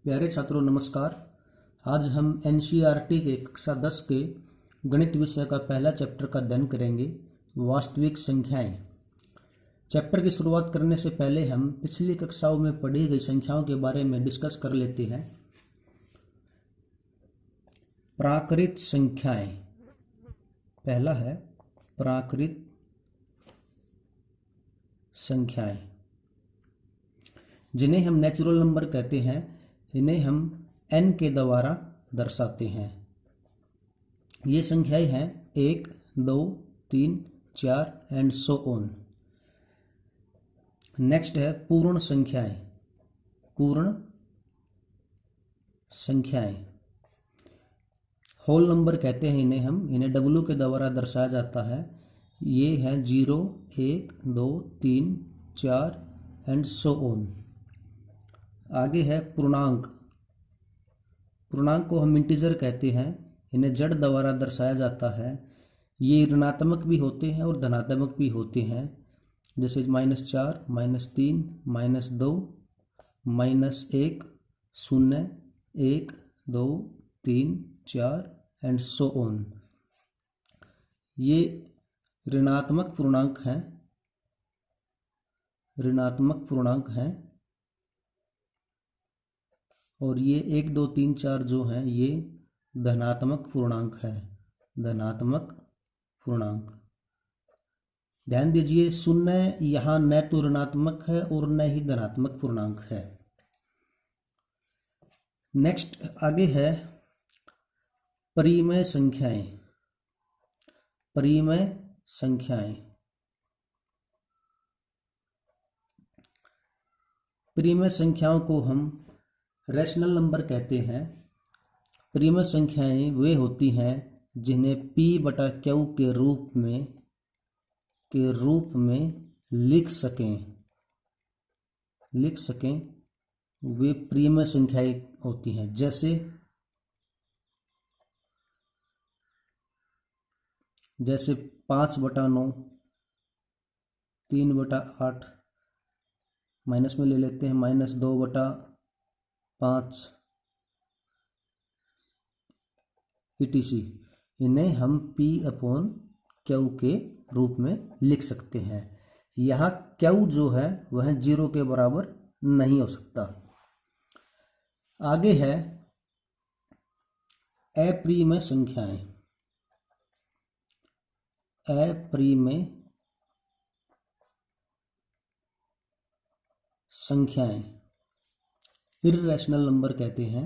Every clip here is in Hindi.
प्यारे छात्रों नमस्कार। आज हम एनसीईआरटी के कक्षा 10 के गणित विषय का पहला चैप्टर का अध्ययन करेंगे, वास्तविक संख्याएं। चैप्टर की शुरुआत करने से पहले हम पिछली कक्षाओं में पढ़ी गई संख्याओं के बारे में डिस्कस कर लेते हैं। प्राकृत संख्याएं, पहला है प्राकृत संख्याएं, जिन्हें हम नेचुरल नंबर कहते हैं। इन्हें हम n के द्वारा दर्शाते हैं। ये संख्याएं हैं 1, 2, 3, 4 एंड सो ऑन। नेक्स्ट है पूर्ण संख्याएं। पूर्ण संख्याएं होल नंबर कहते हैं इन्हें W के द्वारा दर्शाया जाता है। ये है 0, 1, 2, 3, 4 एंड सो ऑन। आगे है पूर्णांक। पूर्णांक को हम इंटीजर कहते हैं। इन्हें जड़ द्वारा दर्शाया जाता है। ये ऋणात्मक भी होते हैं और धनात्मक भी होते हैं, जैसे -4, -3, -2, -1, 0, 1, 2, 3, 4 एंड सो ऑन। ये ऋणात्मक पूर्णांक हैं। ऋणात्मक पूर्णांक हैं। और ये 1, 2, 3, 4 जो हैं ये धनात्मक पूर्णांक है। धनात्मक पूर्णांक। ध्यान दीजिए, 0 यहाँ न तो ऋणात्मक है और न ही धनात्मक पूर्णांक है। नेक्स्ट आगे है परिमेय संख्याएं। परिमेय संख्याएं। परिमेय संख्याओं को हम रैशनल नंबर कहते हैं। परिमेय संख्याएं वे होती हैं जिन्हें P/Q के रूप में लिख सकें। वे परिमेय संख्याएं होती हैं, जैसे 5/9, 3/8, माइनस में ले लेते हैं -2/5 etc। इन्हें हम P/Q के रूप में लिख सकते हैं। यहाँ Q जो है वह 0 के बराबर नहीं हो सकता। आगे है अपरिमेय संख्याएं। अपरिमेय संख्याएं इर्रेशनल नंबर कहते हैं।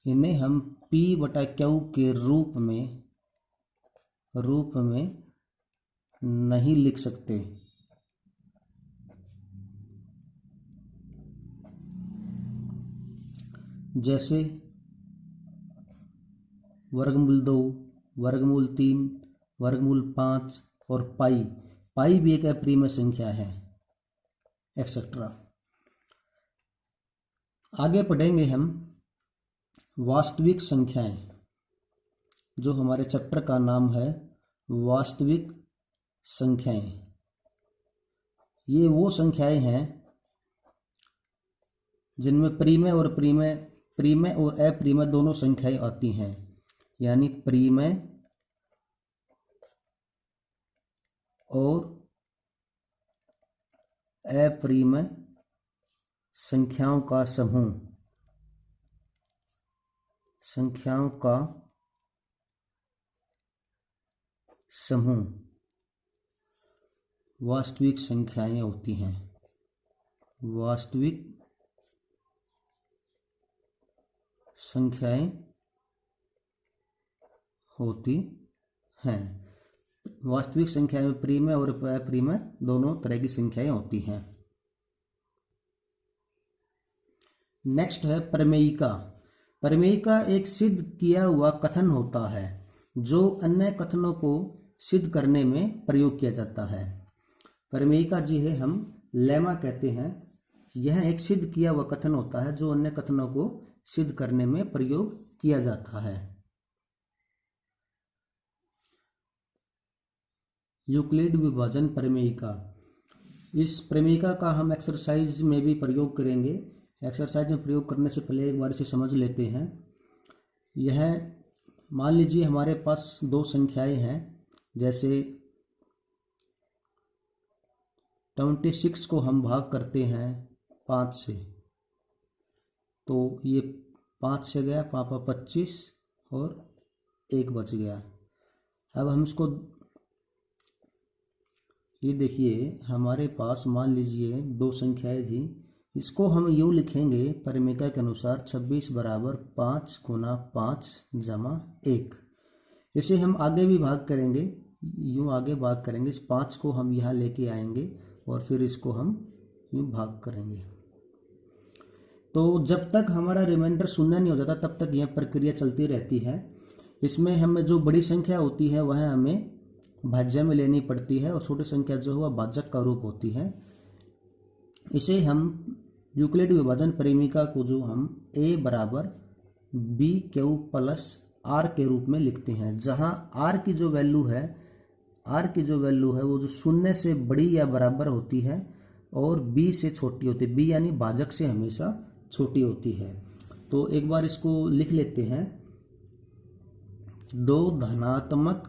इन्हें हम P/Q के रूप में नहीं लिख सकते। जैसे √2, √3, √5 और पाई। पाई भी एक अपरिमेय संख्या है, एक्सेट्रा। आगे पढ़ेंगे हम वास्तविक संख्याएं, जो हमारे चैप्टर का नाम है वास्तविक संख्याएं। ये वो संख्याएं हैं जिनमें परिमेय और अपरिमेय दोनों संख्याएं आती हैं। यानी परिमेय और अपरिमेय संख्याओं का समूह वास्तविक संख्याएं होती हैं। वास्तविक संख्याएं होती हैं। वास्तविक संख्या में परिमेय और अपरिमेय दोनों तरह की संख्याएं होती हैं। नेक्स्ट है प्रमेयिका। प्रमेयिका एक सिद्ध किया हुआ कथन होता है जो अन्य कथनों को सिद्ध करने में प्रयोग किया जाता है। प्रमेयिका जिसे हम लेमा कहते हैं, यह एक सिद्ध किया हुआ कथन होता है जो अन्य कथनों को सिद्ध करने में प्रयोग किया जाता है। यूक्लिड विभाजन प्रमेयिका। इस प्रमेयिका का हम एक्सरसाइज में भी प्रयोग करेंगे। एक्सरसाइज में प्रयोग करने से पहले एक बार इसे समझ लेते हैं। यह मान लीजिए हमारे पास दो संख्याएं हैं, जैसे 26 को हम भाग करते हैं 5 से, तो ये 5 से गया, पापा 25 और 1 बच गया। अब हम इसको, ये देखिए हमारे पास मान लीजिए दो संख्याएं थी, इसको हम यूँ लिखेंगे परिमेय के अनुसार 26 बराबर 5 गुना 5 जमा 1। इसे हम आगे भी भाग करेंगे, यूँ आगे भाग करेंगे, इस 5 को हम यहाँ लेके आएंगे और फिर इसको हम यूँ भाग करेंगे। तो जब तक हमारा रिमाइंडर शून्य नहीं हो जाता तब तक यह प्रक्रिया चलती रहती है। इसमें हमें जो बड़ी संख्या होती है वह हमें भाज्य में लेनी पड़ती है और छोटी संख्या जो है वह भाजक का रूप होती है। इसे हम यूक्लिड विभाजन परिमिका को जो हम a बराबर बी क्यू प्लस आर के रूप में लिखते हैं, जहां आर की जो वैल्यू है वो जो शून्य से बड़ी या बराबर होती है और बी से छोटी होती है, बी यानी भाजक से हमेशा छोटी होती है। तो एक बार इसको लिख लेते हैं। दो धनात्मक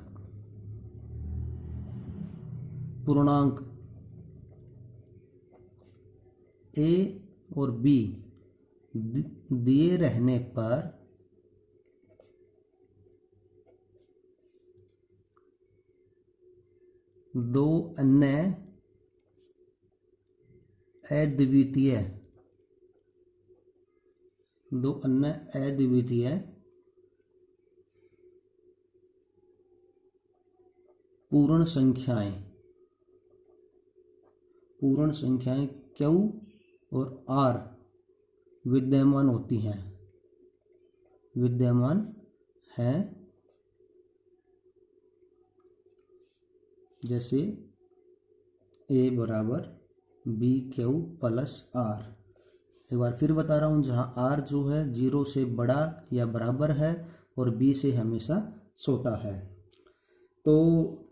पूर्णांक a और b दिए रहने पर दो अन्य अद्वितीय पूर्ण संख्याएं Q और R विद्यमान हैं, जैसे a बराबर बी क्यू प्लस आर। एक बार फिर बता रहा हूँ, जहाँ r जो है 0 से बड़ा या बराबर है और b से हमेशा छोटा है। तो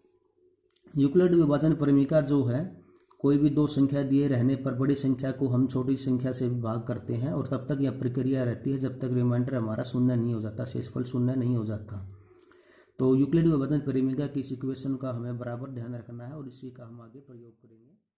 यूक्लिड विभाजन परिमिका जो है, कोई भी दो संख्या दिए रहने पर बड़ी संख्या को हम छोटी संख्या से भाग करते हैं और तब तक यह प्रक्रिया रहती है जब तक रिमाइंडर हमारा शून्य नहीं हो जाता, शेषफल शून्य नहीं हो जाता। तो यूक्लिड विभाजन परिमिका की इस इक्वेशन का हमें बराबर ध्यान रखना है और इसी का हम आगे प्रयोग करेंगे।